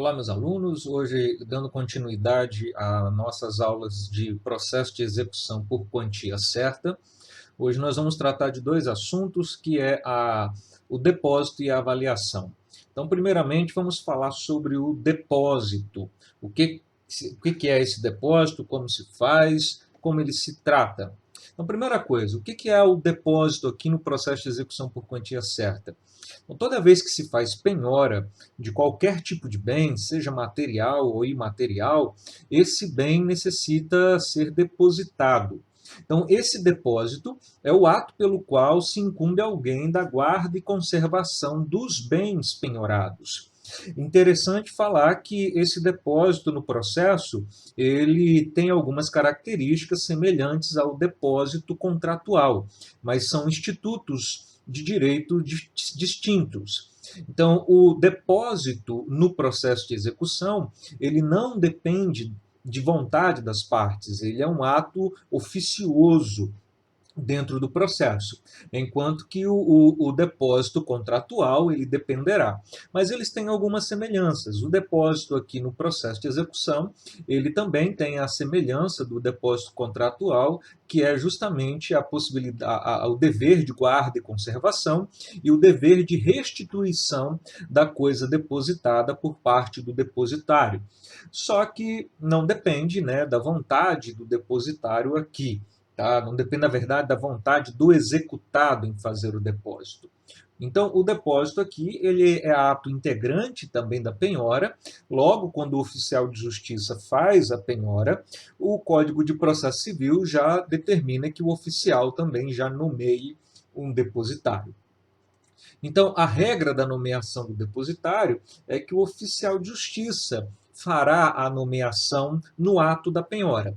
Olá, meus alunos. Hoje, dando continuidade às nossas aulas de processo de execução por quantia certa, hoje nós vamos tratar de dois assuntos, que é o depósito e a avaliação. Então, primeiramente, vamos falar sobre o depósito. O que é esse depósito, como se faz, como ele se trata. Então, primeira coisa, o que é o depósito aqui no processo de execução por quantia certa? Então, toda vez que se faz penhora de qualquer tipo de bem, seja material ou imaterial, esse bem necessita ser depositado. Então, esse depósito é o ato pelo qual se incumbe alguém da guarda e conservação dos bens penhorados. Interessante falar que esse depósito no processo, ele tem algumas características semelhantes ao depósito contratual, mas são institutos de direito distintos. Então, o depósito no processo de execução, ele não depende de vontade das partes, ele é um ato oficioso dentro do processo, enquanto que o depósito contratual ele dependerá. Mas eles têm algumas semelhanças. O depósito aqui no processo de execução, ele também tem a semelhança do depósito contratual, que é justamente a possibilidade, o dever de guarda e conservação e o dever de restituição da coisa depositada por parte do depositário. Só que não depende, né, da vontade do depositário aqui. Tá? Não depende, na verdade, da vontade do executado em fazer o depósito. Então, o depósito aqui ele é ato integrante também da penhora. Logo, quando o oficial de justiça faz a penhora, o Código de Processo Civil já determina que o oficial também já nomeie um depositário. Então, a regra da nomeação do depositário é que o oficial de justiça fará a nomeação no ato da penhora.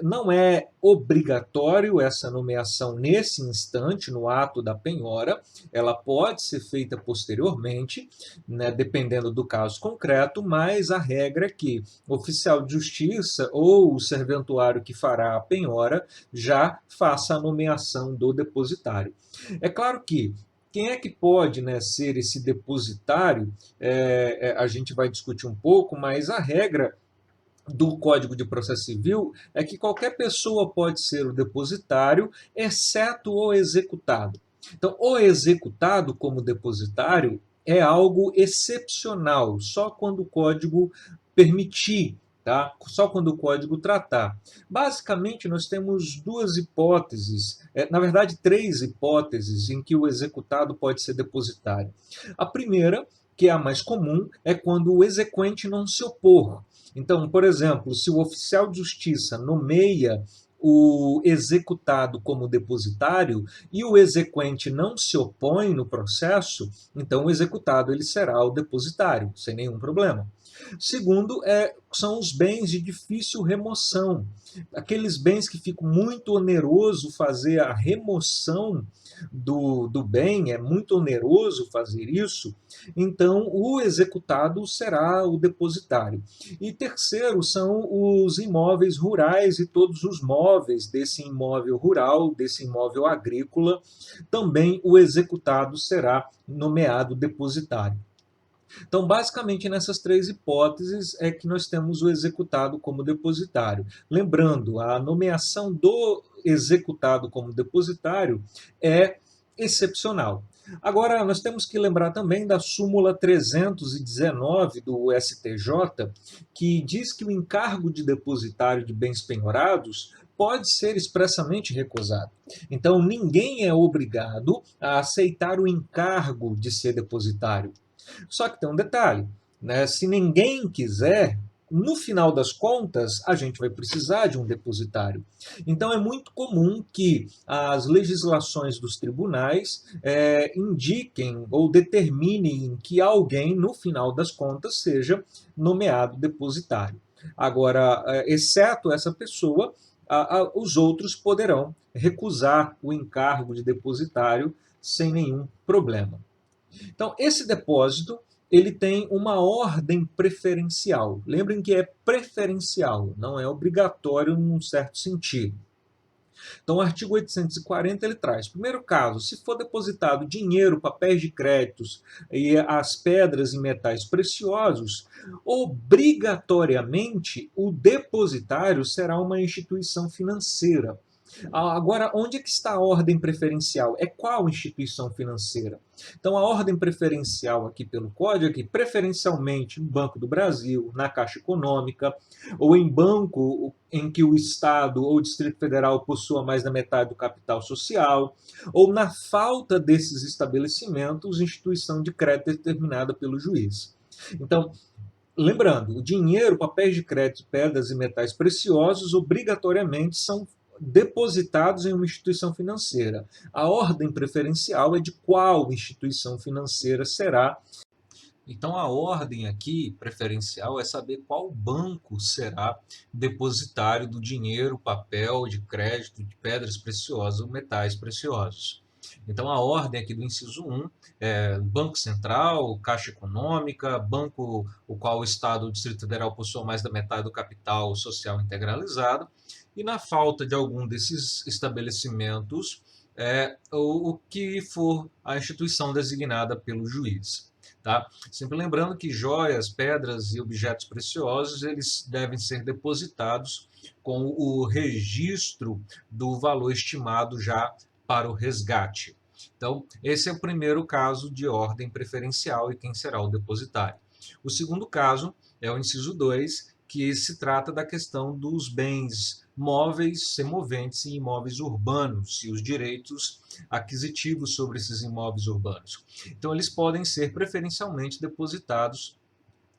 Não é obrigatório essa nomeação nesse instante, no ato da penhora, ela pode ser feita posteriormente, né, dependendo do caso concreto, mas a regra é que o oficial de justiça ou o serventuário que fará a penhora já faça a nomeação do depositário. É claro que quem é que pode, né, ser esse depositário? A gente vai discutir um pouco, mas a regra do Código de Processo Civil é que qualquer pessoa pode ser o depositário, exceto o executado. Então, o executado como depositário é algo excepcional, só quando o Código permitir, tá? Só quando o Código tratar. Basicamente, nós temos duas hipóteses, na verdade, três hipóteses em que o executado pode ser depositário. A primeira, que é a mais comum, é quando o exequente não se opor. Então, por exemplo, se o oficial de justiça nomeia o executado como depositário e o exequente não se opõe no processo, então o executado ele será o depositário, sem nenhum problema. Segundo, são os bens de difícil remoção. Aqueles bens que ficam muito oneroso fazer a remoção do bem, é muito oneroso fazer isso, então o executado será o depositário. E terceiro, são os imóveis rurais e todos os móveis desse imóvel rural, desse imóvel agrícola, também o executado será nomeado depositário. Então, basicamente, nessas três hipóteses é que nós temos o executado como depositário. Lembrando, a nomeação do executado como depositário é excepcional. Agora, nós temos que lembrar também da súmula 319 do STJ, que diz que o encargo de depositário de bens penhorados pode ser expressamente recusado. Então, ninguém é obrigado a aceitar o encargo de ser depositário. Só que tem um detalhe, né? Se ninguém quiser, no final das contas, a gente vai precisar de um depositário. Então, é muito comum que as legislações dos tribunais indiquem ou determinem que alguém, no final das contas, seja nomeado depositário. Agora, exceto essa pessoa, os outros poderão recusar o encargo de depositário sem nenhum problema. Então, esse depósito ele tem uma ordem preferencial. Lembrem que é preferencial, não é obrigatório num certo sentido. Então, o artigo 840 ele traz, primeiro caso, se for depositado dinheiro, papéis de créditos e as pedras e metais preciosos, obrigatoriamente o depositário será uma instituição financeira. Agora, onde é que está a ordem preferencial? É qual instituição financeira? Então, a ordem preferencial aqui pelo Código é que, preferencialmente, no Banco do Brasil, na Caixa Econômica, ou em banco em que o Estado ou o Distrito Federal possua mais da metade do capital social, ou, na falta desses estabelecimentos, instituição de crédito determinada pelo juiz. Então, lembrando, o dinheiro, papéis de crédito, pedras e metais preciosos obrigatoriamente são depositados em uma instituição financeira. A ordem preferencial é de qual instituição financeira será. Então, a ordem aqui preferencial é saber qual banco será depositário do dinheiro, papel de crédito, de pedras preciosas ou metais preciosos. Então, a ordem aqui do inciso 1 é Banco Central, Caixa Econômica, banco o qual o Estado ou o Distrito Federal possua mais da metade do capital social integralizado, e na falta de algum desses estabelecimentos, o que for a instituição designada pelo juiz. Tá? Sempre lembrando que joias, pedras e objetos preciosos eles devem ser depositados com o registro do valor estimado já para o resgate. Então, esse é o primeiro caso de ordem preferencial e quem será o depositário. O segundo caso é o inciso 2, que se trata da questão dos bens móveis, semoventes e imóveis urbanos e os direitos aquisitivos sobre esses imóveis urbanos. Então, eles podem ser preferencialmente depositados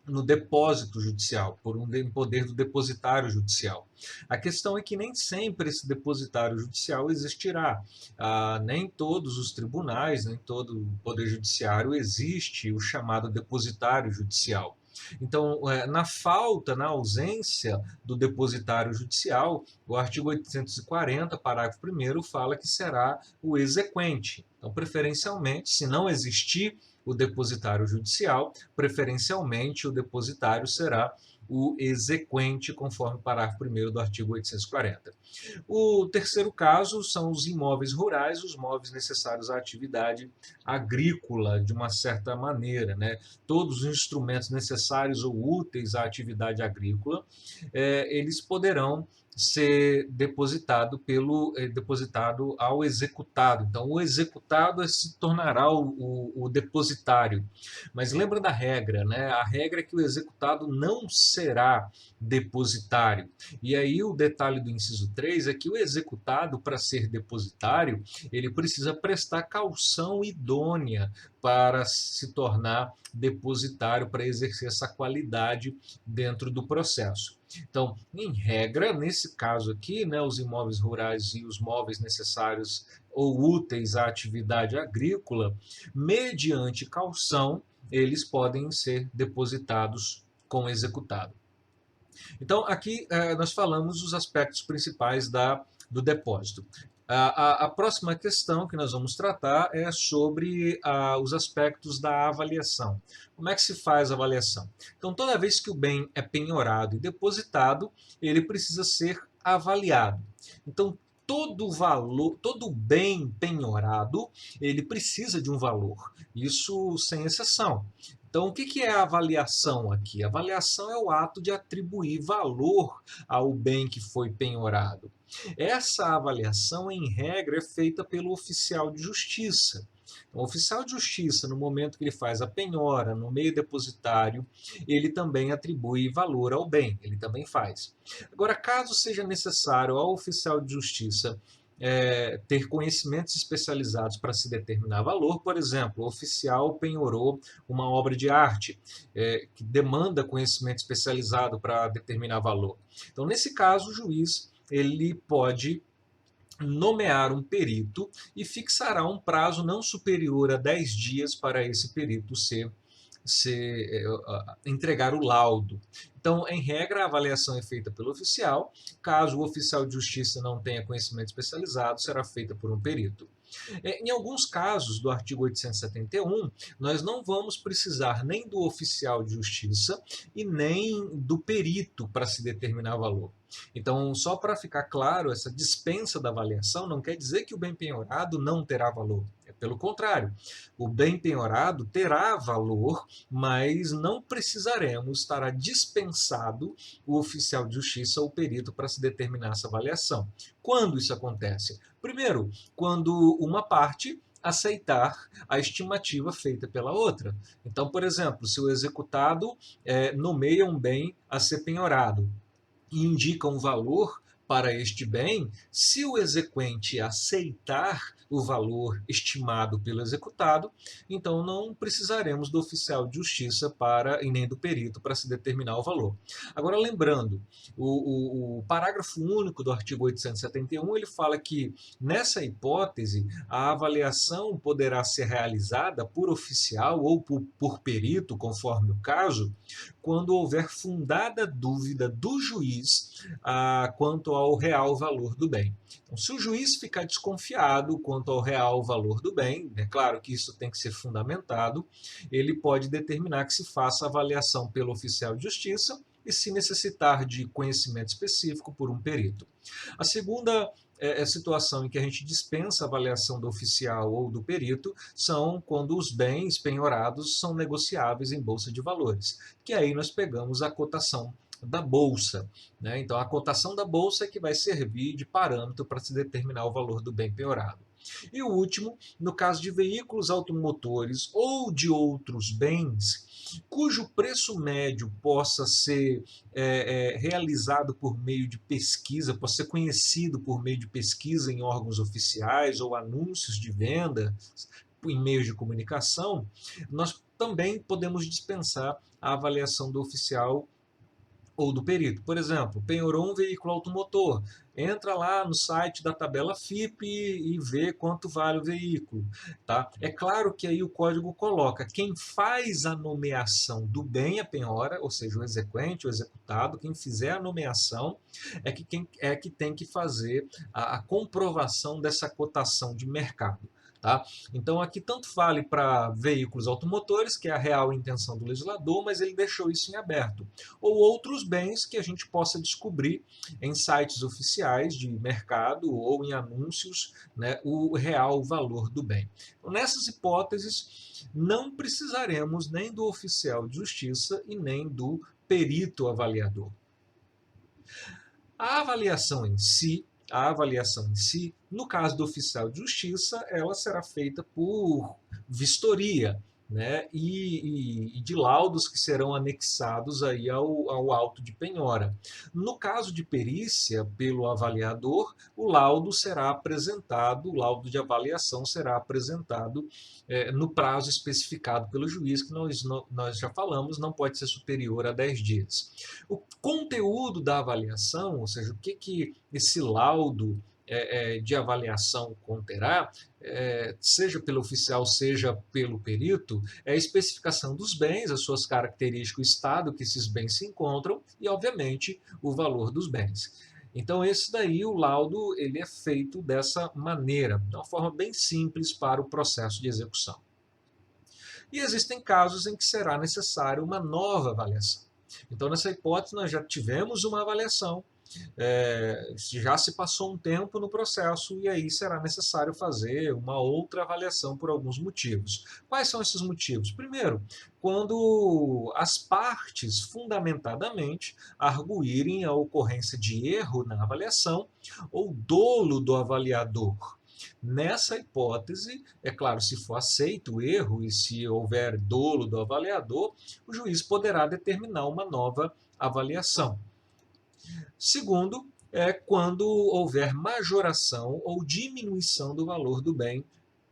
no depósito judicial, por um poder do depositário judicial. A questão é que nem sempre esse depositário judicial existirá. Nem todos os tribunais, nem todo o poder judiciário existe o chamado depositário judicial. Então, na ausência do depositário judicial, o artigo 840, parágrafo 1º, fala que será o exequente. Então, preferencialmente, se não existir o depositário judicial, preferencialmente o depositário será o exequente, conforme o parágrafo 1º do artigo 840. O terceiro caso são os imóveis rurais, os móveis necessários à atividade agrícola, de uma certa maneira, né? Todos os instrumentos necessários ou úteis à atividade agrícola, eles poderão ser depositado ao executado. Então, o executado se tornará o depositário. Mas lembra da regra, né? A regra é que o executado não será depositário. E aí o detalhe do inciso 3 é que o executado, para ser depositário, ele precisa prestar caução idônea para se tornar depositário, para exercer essa qualidade dentro do processo. Então, em regra, nesse caso aqui, né, os imóveis rurais e os móveis necessários ou úteis à atividade agrícola, mediante caução, eles podem ser depositados com o executado. Então, aqui nós falamos os aspectos principais do depósito. A próxima questão que nós vamos tratar é sobre os aspectos da avaliação. Como é que se faz a avaliação? Então, toda vez que o bem é penhorado e depositado, ele precisa ser avaliado. Então, todo valor, todo bem penhorado, ele precisa de um valor. Isso sem exceção. Então, o que é a avaliação aqui? A avaliação é o ato de atribuir valor ao bem que foi penhorado. Essa avaliação, em regra, é feita pelo oficial de justiça. O oficial de justiça, no momento que ele faz a penhora no meio depositário, ele também atribui valor ao bem, ele também faz. Agora, caso seja necessário ao oficial de justiça ter conhecimentos especializados para se determinar valor, por exemplo, o oficial penhorou uma obra de arte que demanda conhecimento especializado para determinar valor. Então, nesse caso, o juiz ele pode nomear um perito e fixará um prazo não superior a 10 dias para esse perito ser entregar o laudo. Então, em regra, a avaliação é feita pelo oficial. Caso o oficial de justiça não tenha conhecimento especializado, será feita por um perito. Em alguns casos do artigo 871, nós não vamos precisar nem do oficial de justiça e nem do perito para se determinar valor. Então, só para ficar claro, essa dispensa da avaliação não quer dizer que o bem penhorado não terá valor. É pelo contrário, o bem penhorado terá valor, mas não precisaremos, estará dispensado o oficial de justiça ou o perito para se determinar essa avaliação. Quando isso acontece? Primeiro, quando uma parte aceitar a estimativa feita pela outra. Então, por exemplo, se o executado nomeia um bem a ser penhorado e indica um valor para este bem, se o exequente aceitar o valor estimado pelo executado, então não precisaremos do oficial de justiça e nem do perito para se determinar o valor. Agora, lembrando, o parágrafo único do artigo 871, ele fala que, nessa hipótese, a avaliação poderá ser realizada por oficial ou por perito, conforme o caso, quando houver fundada dúvida do juiz quanto ao real valor do bem. Então, se o juiz ficar desconfiado quanto ao real valor do bem, é claro que isso tem que ser fundamentado, ele pode determinar que se faça avaliação pelo oficial de justiça e, se necessitar de conhecimento específico, por um perito. A segunda situação em que a gente dispensa a avaliação do oficial ou do perito são quando os bens penhorados são negociáveis em bolsa de valores, que aí nós pegamos a cotação da bolsa, né? Então, a cotação da bolsa é que vai servir de parâmetro para se determinar o valor do bem penhorado. E o último, no caso de veículos automotores ou de outros bens, cujo preço médio possa ser realizado por meio de pesquisa, possa ser conhecido por meio de pesquisa em órgãos oficiais ou anúncios de venda em meios de comunicação, nós também podemos dispensar a avaliação do oficial ou do perito. Por exemplo, penhorou um veículo automotor, entra lá no site da tabela FIPE e vê quanto vale o veículo. Tá? É claro que aí o código coloca quem faz a nomeação do bem a penhora, ou seja, o exequente, o executado, quem fizer a nomeação que tem que fazer a comprovação dessa cotação de mercado. Tá? Então, aqui tanto vale para veículos automotores, que é a real intenção do legislador, mas ele deixou isso em aberto. Ou outros bens que a gente possa descobrir em sites oficiais de mercado ou em anúncios, né, o real valor do bem. Então, nessas hipóteses, não precisaremos nem do oficial de justiça e nem do perito avaliador. A avaliação em si, no caso do oficial de justiça, ela será feita por vistoria, né, e de laudos que serão anexados aí ao auto de penhora. No caso de perícia, pelo avaliador, o laudo de avaliação será apresentado no prazo especificado pelo juiz, que nós já falamos, não pode ser superior a 10 dias. O conteúdo da avaliação, ou seja, o que esse laudo de avaliação conterá, seja pelo oficial, seja pelo perito, é a especificação dos bens, as suas características, o estado que esses bens se encontram e, obviamente, o valor dos bens. Então, esse daí, o laudo, ele é feito dessa maneira, de uma forma bem simples para o processo de execução. E existem casos em que será necessário uma nova avaliação. Então, nessa hipótese, nós já tivemos uma avaliação, já se passou um tempo no processo e aí será necessário fazer uma outra avaliação por alguns motivos. Quais são esses motivos? Primeiro, quando as partes fundamentadamente arguírem a ocorrência de erro na avaliação ou dolo do avaliador. Nessa hipótese, é claro, se for aceito o erro e se houver dolo do avaliador, o juiz poderá determinar uma nova avaliação. Segundo, quando houver majoração ou diminuição do valor do bem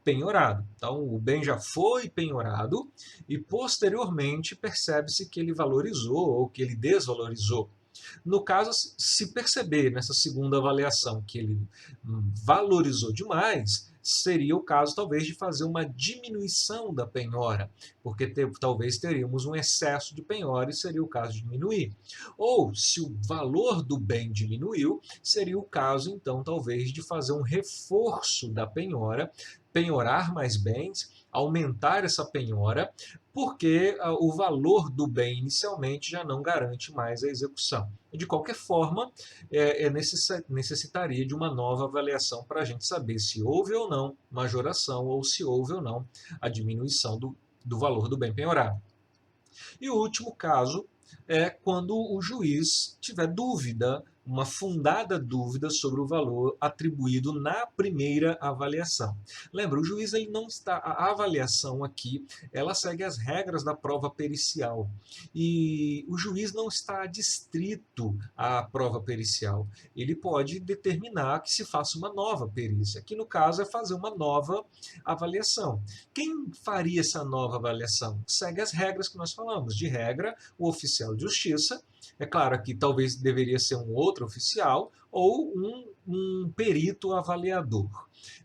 penhorado. Então, o bem já foi penhorado e, posteriormente, percebe-se que ele valorizou ou que ele desvalorizou. No caso, se perceber nessa segunda avaliação que ele valorizou demais, seria o caso talvez de fazer uma diminuição da penhora, porque talvez teríamos um excesso de penhora e seria o caso de diminuir. Ou, se o valor do bem diminuiu, seria o caso, então, talvez de fazer um reforço da penhora, penhorar mais bens, aumentar essa penhora, porque o valor do bem inicialmente já não garante mais a execução. De qualquer forma, necessitaria de uma nova avaliação para a gente saber se houve ou não majoração ou se houve ou não a diminuição do valor do bem penhorado. E o último caso é quando o juiz tiver dúvida, uma fundada dúvida sobre o valor atribuído na primeira avaliação. Lembra, o juiz ele não está, a avaliação aqui, ela segue as regras da prova pericial. E o juiz não está adstrito à prova pericial. Ele pode determinar que se faça uma nova perícia, que no caso é fazer uma nova avaliação. Quem faria essa nova avaliação? Segue as regras que nós falamos. De regra, o oficial de justiça. É claro que talvez deveria ser um outro oficial ou um perito avaliador.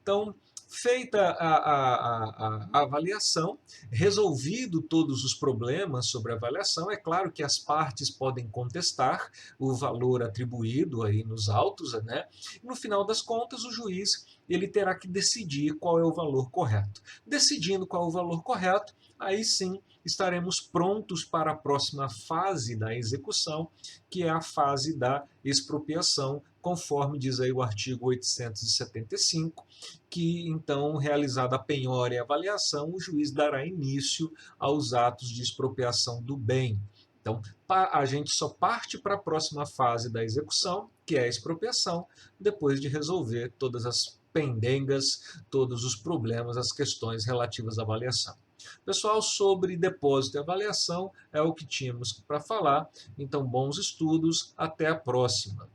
Então, feita a avaliação, resolvido todos os problemas sobre a avaliação, é claro que as partes podem contestar o valor atribuído aí nos autos, né? E no final das contas, o juiz ele terá que decidir qual é o valor correto. Decidindo qual é o valor correto, aí sim estaremos prontos para a próxima fase da execução, que é a fase da expropriação, conforme diz aí o artigo 875, que então, realizada a penhora e avaliação, o juiz dará início aos atos de expropriação do bem. Então, a gente só parte para a próxima fase da execução, que é a expropriação, depois de resolver todas as pendengas, todos os problemas, as questões relativas à avaliação. Pessoal, sobre depósito e avaliação é o que tínhamos para falar. Então, bons estudos, até a próxima.